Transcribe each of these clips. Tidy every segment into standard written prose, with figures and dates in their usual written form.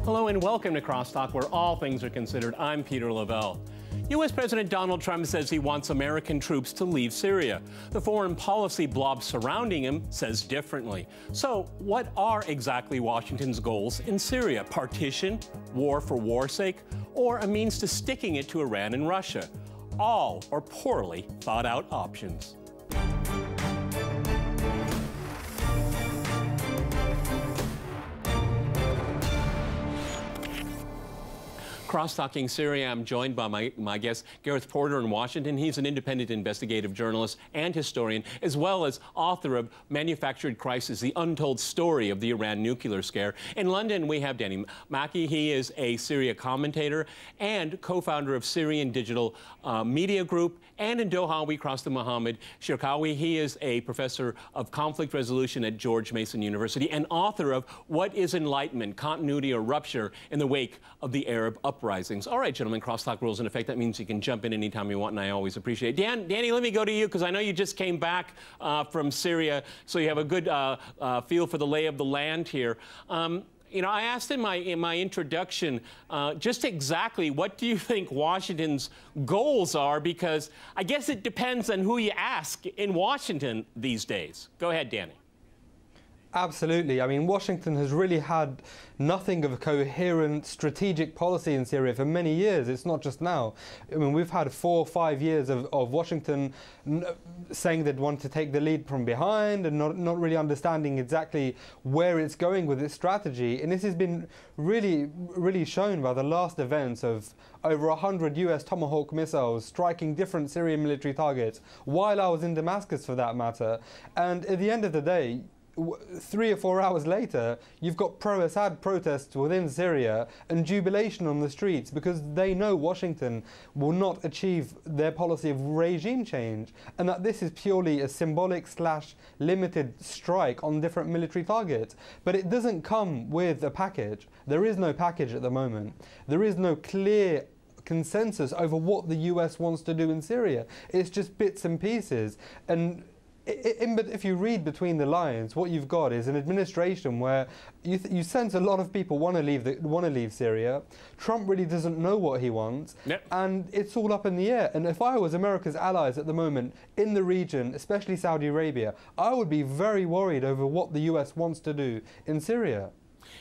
Hello and welcome to CrossTalk, where all things are considered. I'm Peter Lavelle. U.S. President Donald Trump says he wants American troops to leave Syria. The foreign policy blob surrounding him says differently. So what are exactly Washington's goals in Syria? Partition, war for war's sake, or a means to sticking it to Iran and Russia? All are poorly thought out options. Cross-talking Syria, I'm joined by my guest, Gareth Porter in Washington. He's an independent investigative journalist and historian, as well as author of Manufactured Crisis, The Untold Story of the Iran Nuclear Scare. In London, we have Danny Mackey. He is a Syria commentator and co-founder of Syrian Digital Media Group. And in Doha, we cross to Mohammed Shirkawi. He is a professor of conflict resolution at George Mason University and author of What is Enlightenment? Continuity or Rupture in the Wake of the Arab Uprisings. All right, gentlemen, crosstalk rules in effect. That means you can jump in anytime you want, and I always appreciate it. Danny, let me go to you, because I know you just came back from Syria, so you have a good feel for the lay of the land here. You know, I asked in my introduction just exactly what do you think Washington's goals are, because I guess it depends on who you ask in Washington these days. Go ahead, Danny. Absolutely. I mean, Washington has really had nothing of a coherent strategic policy in Syria for many years. It's not just now. I mean, we've had 4 or 5 years of Washington saying they'd want to take the lead from behind and not really understanding exactly where it's going with its strategy. And this has been really shown by the last events of over 100 US Tomahawk missiles striking different Syrian military targets while I was in Damascus, for that matter. And at the end of the day, 3 or 4 hours later, you've got pro-Assad protests within Syria and jubilation on the streets because they know Washington will not achieve their policy of regime change, and that this is purely a symbolic / limited strike on different military targets. But it doesn't come with a package. There is no package at the moment. There is no clear consensus over what the US wants to do in Syria. It's just bits and pieces. And but if you read between the lines, what you've got is an administration where you sense a lot of people want to leave Syria. Trump really doesn't know what he wants, and it's all up in the air. And if I was America's allies at the moment in the region, especially Saudi Arabia, I would be very worried over what the US wants to do in Syria.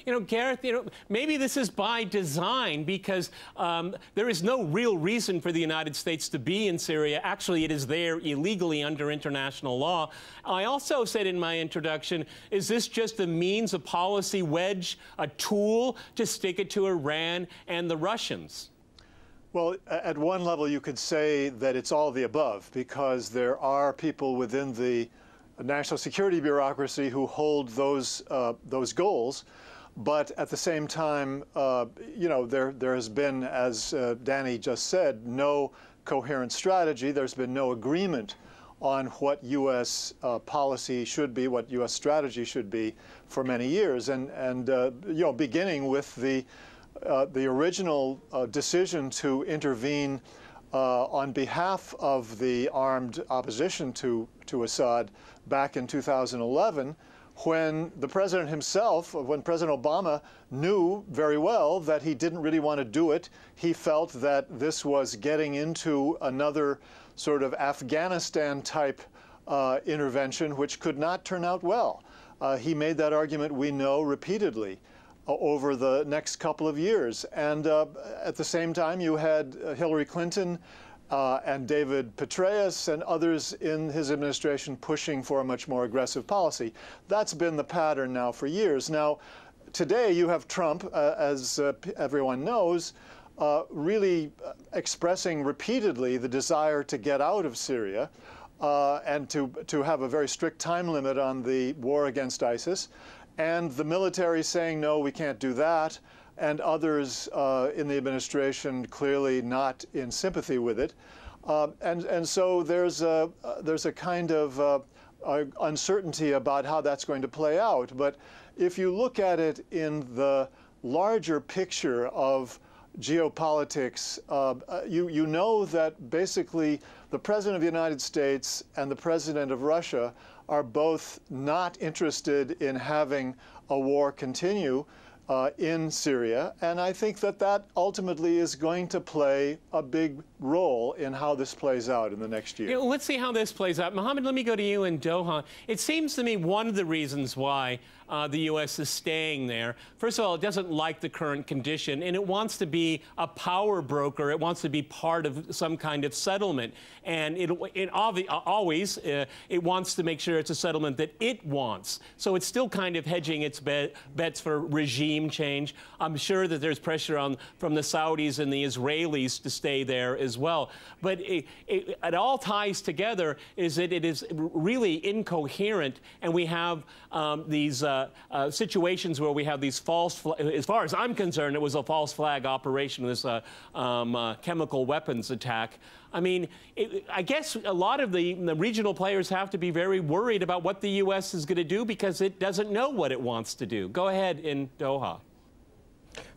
You know, Gareth, maybe this is by design, because there is no real reason for the United States to be in Syria. Actually, it is there illegally under international law. I also said in my introduction, is this just a means, a policy wedge, a tool to stick it to Iran and the Russians? Well, at one level, you could say that it's all of the above, because there are people within the national security bureaucracy who hold those goals. But at the same time, you know, there has been, as Danny just said, no coherent strategy. There's been no agreement on what U.S. policy should be, what U.S. strategy should be for many years. And you know, beginning with the original decision to intervene on behalf of the armed opposition to Assad back in 2011, when the president himself, when President Obama knew very well that he didn't really want to do it. He felt that this was getting into another sort of Afghanistan-type intervention, which could not turn out well. He made that argument, we know, repeatedly over the next couple of years. And at the same time, you had Hillary Clinton and David Petraeus and others in his administration pushing for a much more aggressive policy. That's been the pattern now for years. Now, today you have Trump, as everyone knows, really expressing repeatedly the desire to get out of Syria and to have a very strict time limit on the war against ISIS, and the military saying, no, we can't do that, and others in the administration clearly not in sympathy with it. And so there's a kind of uncertainty about how that's going to play out. But if you look at it in the larger picture of geopolitics, you know that basically the President of the United States and the President of Russia are both not interested in having a war continue. in Syria, and I think that that ultimately is going to play a big role in how this plays out in the next year. Yeah, let's see how this plays out. Mohammed, let me go to you in Doha. It seems to me one of the reasons why the U.S. is staying there, first of all, it doesn't like the current condition, and it wants to be a power broker. It wants to be part of some kind of settlement. And it wants to make sure it's a settlement that it wants. So it's still kind of hedging its bets for regime change. I'm sure that there's pressure from the Saudis and the Israelis to stay there as well. But it all ties together is that it is really incoherent, and we have these situations where we have these false, as far as I'm concerned, it was a false flag operation, this chemical weapons attack. I mean, I guess a lot of the regional players have to be very worried about what the U.S. is going to do because it doesn't know what it wants to do. Go ahead in Doha.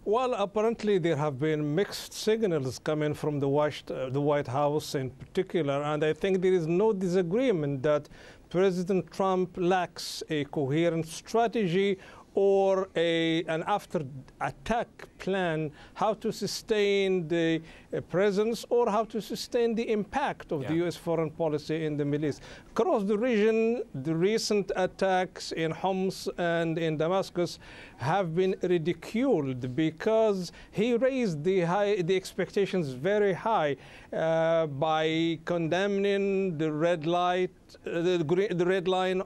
Well, apparently there have been mixed signals coming from the White House in particular, and I think there is no disagreement that President Trump lacks a coherent strategy or an after-attack plan, how to sustain the presence or how to sustain the impact of the U.S. foreign policy in the Middle East. Across the region, the recent attacks in Homs and in Damascus have been ridiculed because he raised the expectations very high by condemning the red line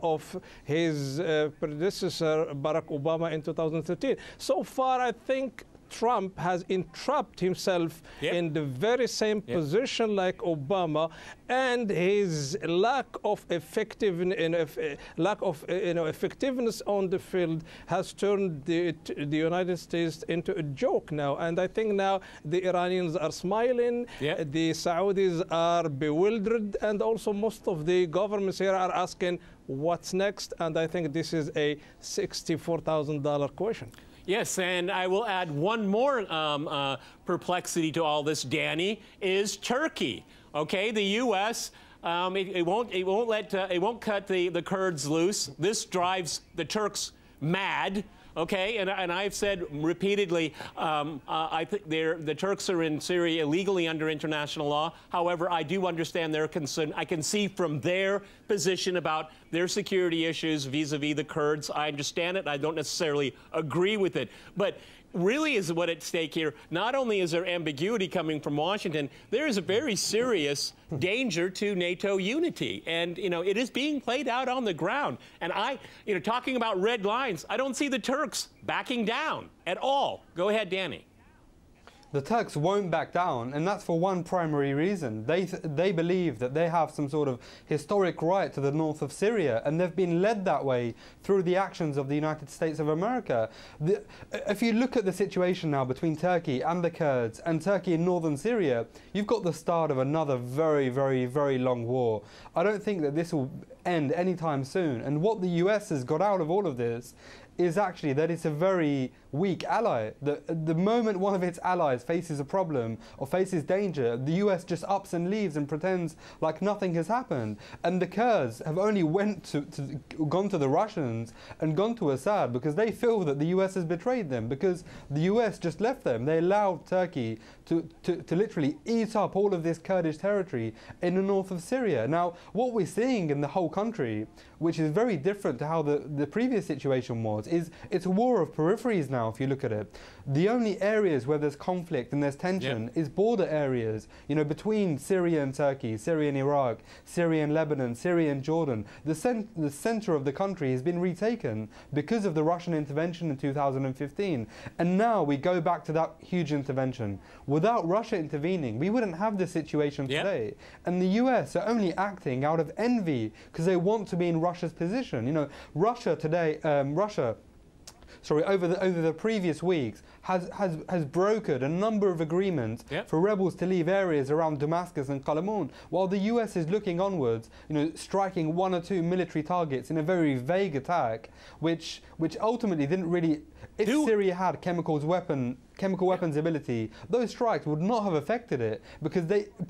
of his predecessor Barack Obama in 2013. So far, I think Trump has entrapped himself in the very same position like Obama, and his lack of effectiveness on the field has turned the United States into a joke now. And I think now the Iranians are smiling, the Saudis are bewildered, and also most of the governments here are asking what's next. And I think this is a $64,000 question. Yes, and I will add one more perplexity to all this, Danny, is Turkey. Okay, the U.S. It won't cut the Kurds loose. This drives the Turks mad. Okay, and I've said repeatedly, I think the Turks are in Syria illegally under international law. However, I do understand their concern. I can see from their position about their security issues vis-a-vis the Kurds. I understand it. I don't necessarily agree with it. But really is what at stake here. Not only is there ambiguity coming from Washington, there is a very serious danger to NATO unity. And, you know, it is being played out on the ground. And talking about red lines, I don't see the Turks backing down at all. Go ahead, Danny. The Turks won't back down, and that's for one primary reason. They believe that they have some sort of historic right to the north of Syria, and they've been led that way through the actions of the United States of America. If you look at the situation now between Turkey and the Kurds and Turkey in northern Syria, you've got the start of another very, very, very long war. I don't think that this will end anytime soon, and what the US has got out of all of this is actually that it's a very weak ally. The moment one of its allies faces a problem or faces danger, the US just ups and leaves and pretends like nothing has happened. And the Kurds have only gone to the Russians and gone to Assad because they feel that the US has betrayed them, because the US just left them. They allowed Turkey to literally eat up all of this Kurdish territory in the north of Syria. Now, what we're seeing in the whole country, which is very different to how the previous situation was, is it's a war of peripheries now, if you look at it. The only areas where there's conflict and there's tension is border areas, you know, between Syria and Turkey, Syria and Iraq, Syria and Lebanon, Syria and Jordan. The center of the country has been retaken because of the Russian intervention in 2015. And now we go back to that huge intervention. Without Russia intervening, we wouldn't have this situation today. And the US are only acting out of envy because they want to be in Russia's position. You know, Russia today, over the previous weeks has brokered a number of agreements for rebels to leave areas around Damascus and Qalamun, while the US is looking onwards, you know, striking 1 or 2 military targets in a very vague attack, which ultimately didn't really. If Syria had chemical chemical weapons ability, those strikes would not have affected it because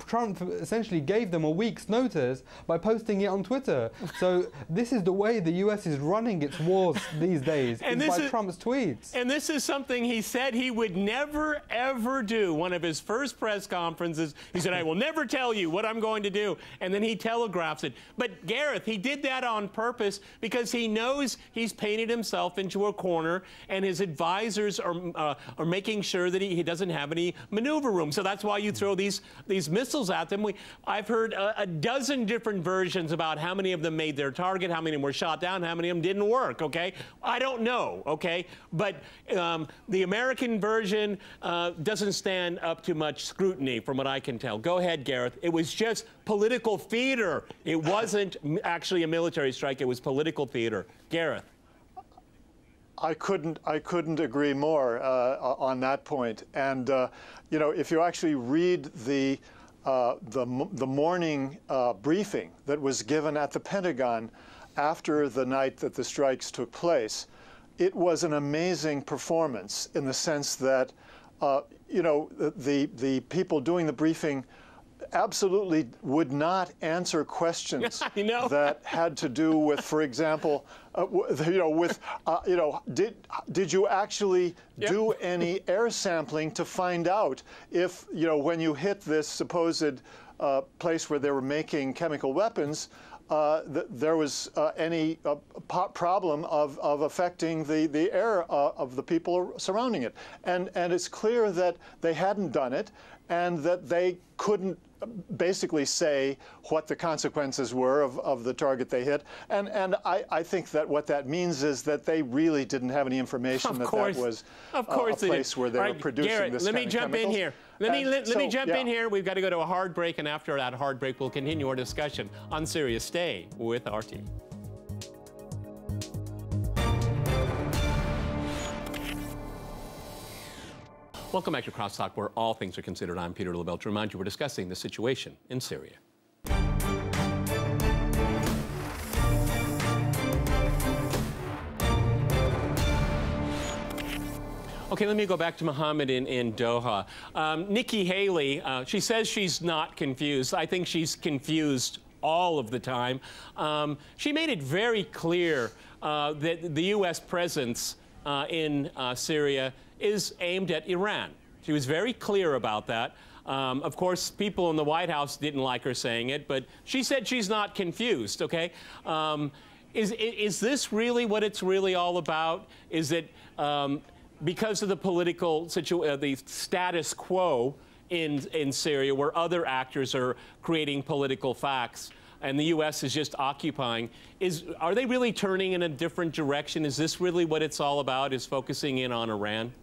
Trump essentially gave them a week's notice by posting it on Twitter. So this is the way the US is running its wars these days, and by Trump's tweets. And this is something he said he would never, ever do. One of his first press conferences, he said, I will never tell you what I'm going to do. And then he telegraphs it. But Gareth, he did that on purpose because he knows he's painted himself into a corner, and his advisors are making sure that he doesn't have any maneuver room. So that's why you throw these missiles at them. I've heard a dozen different versions about how many of them made their target, how many of them were shot down, how many of them didn't work, okay? I don't know, okay? But the American version doesn't stand up to much scrutiny from what I can tell. Go ahead, Gareth. It was just political theater. It wasn't actually a military strike. It was political theater. Gareth. I couldn't agree more on that point. And you know, if you actually read the morning briefing that was given at the Pentagon after the night that the strikes took place, it was an amazing performance in the sense that you know, the people doing the briefing absolutely would not answer questions that had to do with, for example, you know, with, you know, did you actually do any air sampling to find out if, you know, when you hit this supposed place where they were making chemical weapons, there was any problem of affecting the air of the people surrounding it. And it's clear that they hadn't done it, and that they couldn't basically say what the consequences were of the target they hit. And I think that what that means is that they really didn't have any information that was a place where they were producing Garrett, this let me kind of jump in chemicals. here. Let me jump in here. We've got to go to a hard break, and after that hard break, we'll continue our discussion on Syria. Stay with RT. Welcome back to CrossTalk, where all things are considered. I'm Peter LaBelle. To remind you, we're discussing the situation in Syria. Okay, let me go back to Mohammed in Doha. Nikki Haley, she says she's not confused. I think she's confused all of the time. She made it very clear that the U.S. presence in Syria is aimed at Iran. She was very clear about that. Of course, people in the White House didn't like her saying it, but she said she's not confused, okay? Is this really what it's really all about? Is it because of the political the status quo in Syria, where other actors are creating political facts, and the U.S. is just occupying? Are they really turning in a different direction? Is this really what it's all about, is focusing in on Iran?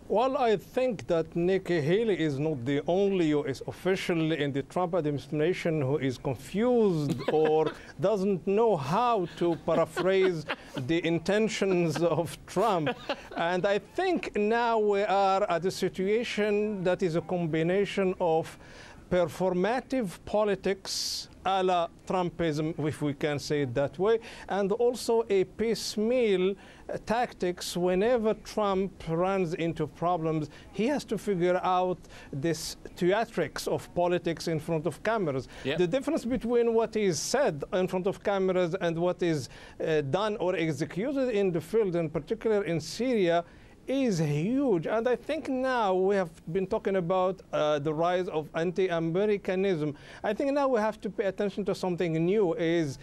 Well, I think that Nikki Haley is not the only U.S. official in the Trump administration who is confused or doesn't know how to paraphrase the intentions of Trump. And I think now we are at a situation that is a combination of performative politics a la Trumpism, if we can say it that way, and also a piecemeal tactics. Whenever Trump runs into problems, he has to figure out this theatrics of politics in front of cameras. Yep. The difference between what is said in front of cameras and what is done or executed in the field, in particular in Syria, is huge. And I think now we have been talking about the rise of anti-Americanism. I think now we have to pay attention to something new, is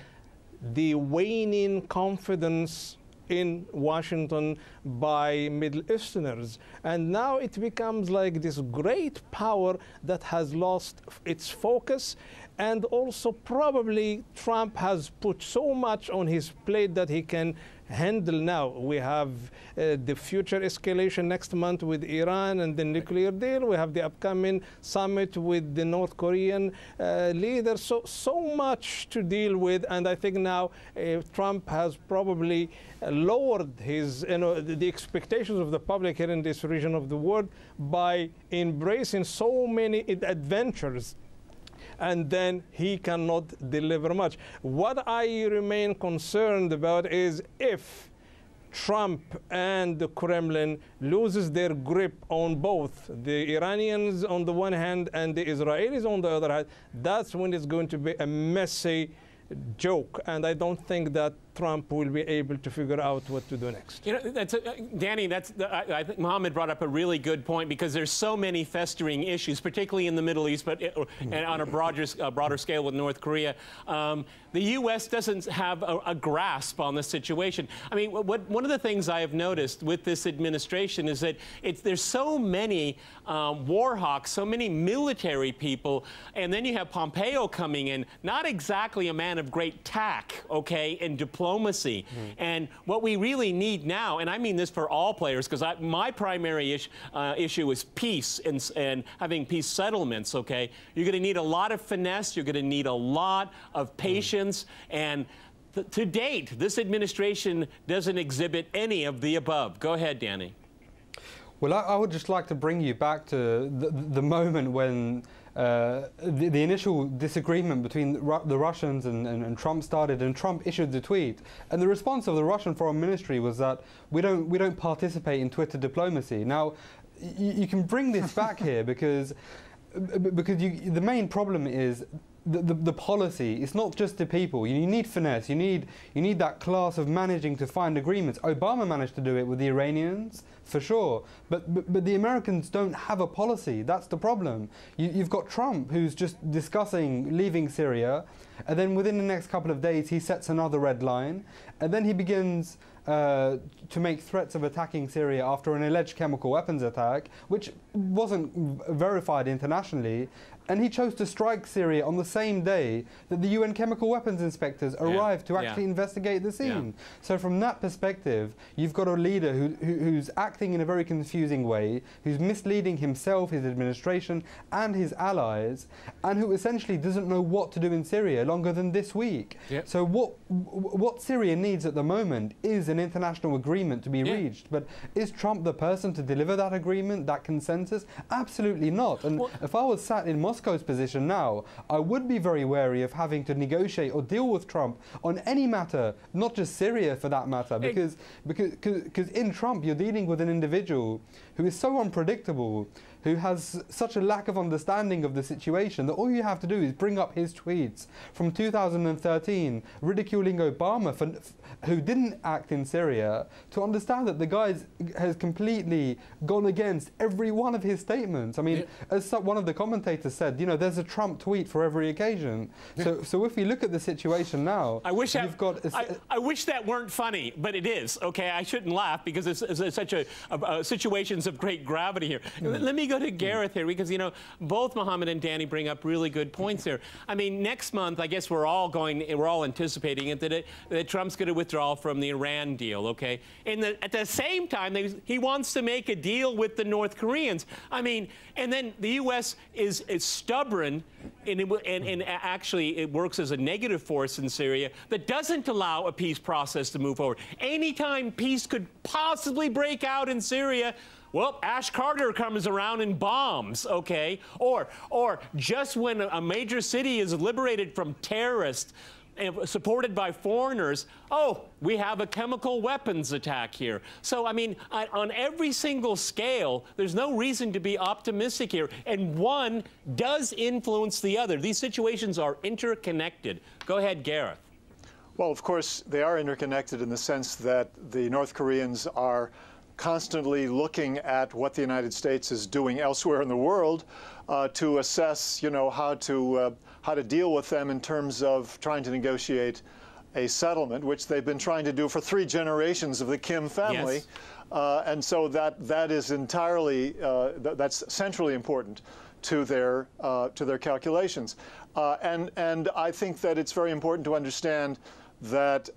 the waning confidence in Washington by Middle Easterners. And now it becomes like this great power that has lost its focus. And also probably Trump has put so much on his plate that he can handle now. We have the future escalation next month with Iran and the nuclear deal. We have the upcoming summit with the North Korean leaders. So much to deal with. And I think now Trump has probably lowered his, the expectations of the public here in this region of the world by embracing so many adventures. And then he cannot deliver much. What I remain concerned about is if Trump and the Kremlin loses their grip on both the Iranians on the one hand and the Israelis on the other hand, that's when it's going to be a messy joke. And I don't think that Trump will be able to figure out what to do next. You know, Danny, I think Mohammed brought up a really good point, because there's so many festering issues, particularly in the Middle East, but and on a broader scale with North Korea. The U.S. doesn't have a grasp on the situation. I mean, one of the things I have noticed with this administration is that there's so many war hawks, so many military people, and then you have Pompeo coming in, not exactly a man of great tact, okay, and diplomacy. And what we really need now, and I mean this for all players, because my primary issue is peace and having peace settlements, okay? You're going to need a lot of finesse. You're going to need a lot of patience. And to date, this administration doesn't exhibit any of the above. Go ahead, Danny. Well, I would just like to bring you back to the moment when the initial disagreement between the Russians and Trump started, and Trump issued the tweet. And the response of the Russian Foreign Ministry was that we don't participate in Twitter diplomacy. Now, you can bring this back here because the main problem is the policy. It's not just the people. You need finesse. You need that class of managing to find agreements. Obama managed to do it with the Iranians, for sure. But the Americans don't have a policy. That's the problem. You've got Trump, who's just discussing leaving Syria, and then within the next couple of days he sets another red line, and then he begins to make threats of attacking Syria after an alleged chemical weapons attack, which wasn't verified internationally. And he chose to strike Syria on the same day that the UN chemical weapons inspectors arrived to actually investigate the scene. So from that perspective, you've got a leader who's acting in a very confusing way, who's misleading himself, his administration, and his allies, and who essentially doesn't know what to do in Syria longer than this week. So what Syria needs at the moment is an international agreement to be reached. But is Trump the person to deliver that agreement, that consensus? Absolutely not. And if I was sat in Moscow's position now, I would be very wary of having to negotiate or deal with Trump on any matter, not just Syria for that matter, because in Trump you're dealing with an individual who is so unpredictable, who has such a lack of understanding of the situation, that all you have to do is bring up his tweets from 2013 ridiculing Obama who didn't act in Syria, to understand that the guy has completely gone against every one of his statements. I mean, as one of the commentators said, you know, there's a Trump tweet for every occasion. So if we look at the situation now, I wish that weren't funny, but it is. Okay, I shouldn't laugh because it's such a situations of great gravity here. Let me go to Gareth here, because, you know, both Mohammed and Danny bring up really good points here. I mean, next month, I guess we're all anticipating it, that Trump's going to withdraw from the Iran deal, okay? And at the same time, he wants to make a deal with the North Koreans. I mean, and then the U.S. is stubborn, and actually it works as a negative force in Syria that doesn't allow a peace process to move forward. Anytime peace could possibly break out in Syria, well, Ash Carter comes around and bombs, okay? Or just when a major city is liberated from terrorists, supported by foreigners, oh, we have a chemical weapons attack here. So, I mean, on every single scale, there's no reason to be optimistic here. And one does influence the other. These situations are interconnected. Go ahead, Gareth. Well, of course, they are interconnected in the sense that the North Koreans are constantly looking at what the United States is doing elsewhere in the world to assess, you know, how to deal with them in terms of trying to negotiate a settlement, which they've been trying to do for 3 generations of the Kim family. And so that is entirely that's centrally important to their calculations. And I think that it's very important to understand that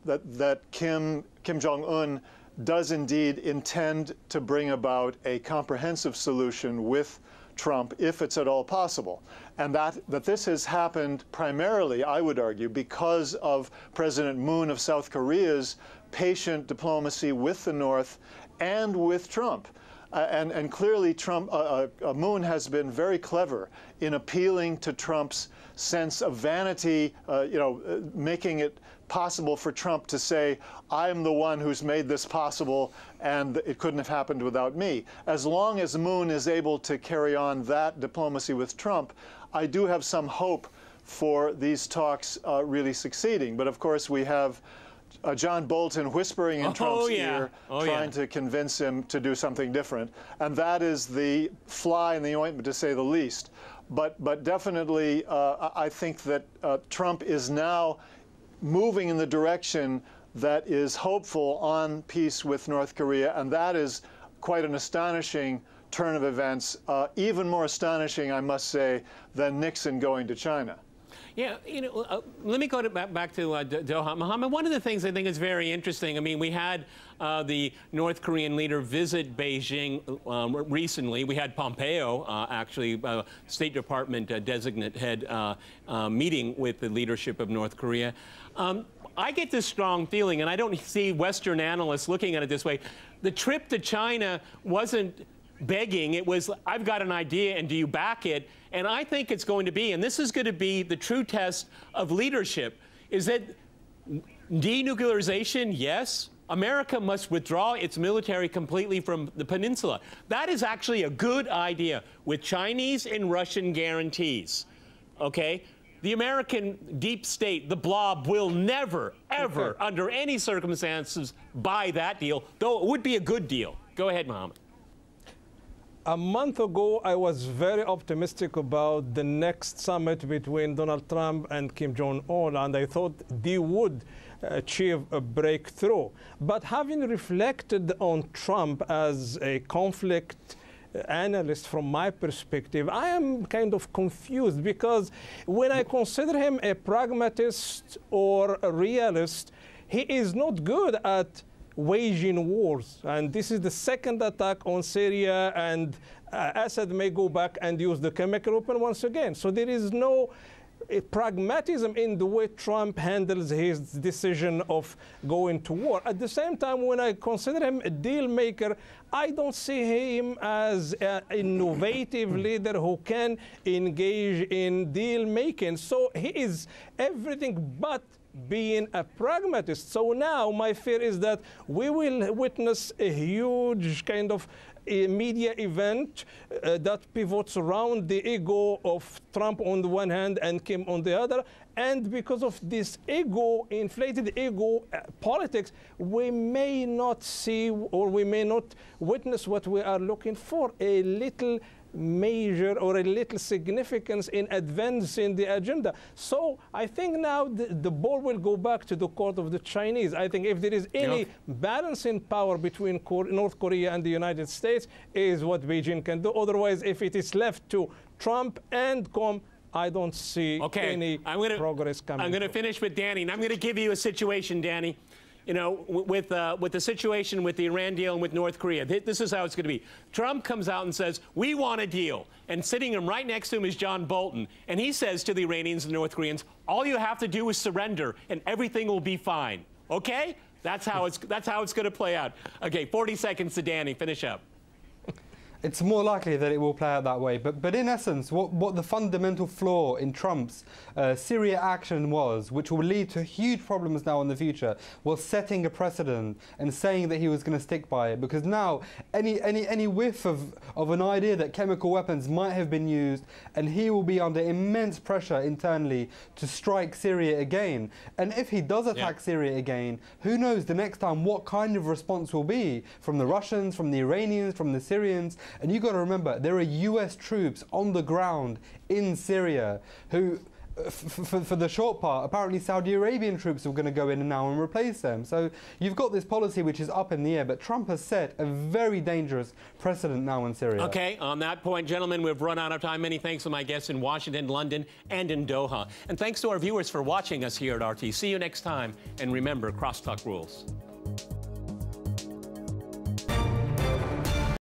that Kim Jong-un does indeed intend to bring about a comprehensive solution with Trump, if it's at all possible. And that this has happened primarily, I would argue, because of President Moon of South Korea's patient diplomacy with the North and with Trump. And clearly Moon has been very clever in appealing to Trump's sense of vanity, making it possible for Trump to say, I'm the one who's made this possible and it couldn't have happened without me. As long as Moon is able to carry on that diplomacy with Trump, I do have some hope for these talks really succeeding. But of course we have John Bolton whispering in Trump's ear, trying to convince him to do something different. And that is the fly in the ointment, to say the least. But definitely, I think that Trump is now moving in the direction that is hopeful on peace with North Korea, and that is quite an astonishing turn of events, even more astonishing, I must say, than Nixon going to China. Yeah, let me go back to Doha. Mohammed, one of the things I think is very interesting, I mean, we had the North Korean leader visit Beijing recently. We had Pompeo, actually, State Department designate head, meeting with the leadership of North Korea. I get this strong feeling, and I don't see Western analysts looking at it this way. The trip to China wasn't begging. It was, I've got an idea, and do you back it? And I think it's going to be, and this is going to be the true test of leadership, is that denuclearization, yes. America must withdraw its military completely from the peninsula. That is actually a good idea with Chinese and Russian guarantees, okay? The American deep state, the blob, will never, ever, under any circumstances, buy that deal, though it would be a good deal. Go ahead, Mohammed. A month ago, I was very optimistic about the next summit between Donald Trump and Kim Jong-un, and I thought they would achieve a breakthrough. But having reflected on Trump as a conflict analyst from my perspective, I am kind of confused, because when I consider him a pragmatist or a realist, he is not good at waging wars. And this is the second attack on Syria, and Assad may go back and use the chemical weapon once again. So there is no pragmatism in the way Trump handles his decision of going to war. At the same time, when I consider him a deal maker, I don't see him as an innovative leader who can engage in deal making. So he is everything but being a pragmatist. So now my fear is that we will witness a huge kind of media event that pivots around the ego of Trump on the one hand and Kim on the other. And because of this ego, inflated ego politics, we may not see, or we may not witness what we are looking for, a little measure or a little significance in advancing the agenda. So I think now the ball will go back to the court of the Chinese. I think if there is any balancing power between North Korea and the United States, is what Beijing can do. Otherwise, if it is left to Trump and Com, I don't see any progress coming. I'm going to finish with Danny, and I'm going to give you a situation, Danny. You know, with the situation with the Iran deal and with North Korea, this is how it's going to be. Trump comes out and says, we want a deal. And sitting him right next to him is John Bolton. And he says to the Iranians and North Koreans, all you have to do is surrender, and everything will be fine. Okay? That's how it's going to play out. Okay, 40 seconds to Danny. Finish up. It's more likely that it will play out that way. But in essence, what the fundamental flaw in Trump's Syria action was, which will lead to huge problems now in the future, was setting a precedent and saying that he was going to stick by it. Because now, any whiff of an idea that chemical weapons might have been used, and he will be under immense pressure internally to strike Syria again. And if he does attack Syria again, who knows the next time what kind of response will be from the Russians, from the Iranians, from the Syrians. And you've got to remember, there are US troops on the ground in Syria who, for the short part, apparently Saudi Arabian troops are going to go in now and replace them. So you've got this policy which is up in the air, but Trump has set a very dangerous precedent now in Syria. Okay, on that point, gentlemen, we've run out of time. Many thanks to my guests in Washington, London, and in Doha. And thanks to our viewers for watching us here at RT. See you next time. And remember, Crosstalk rules.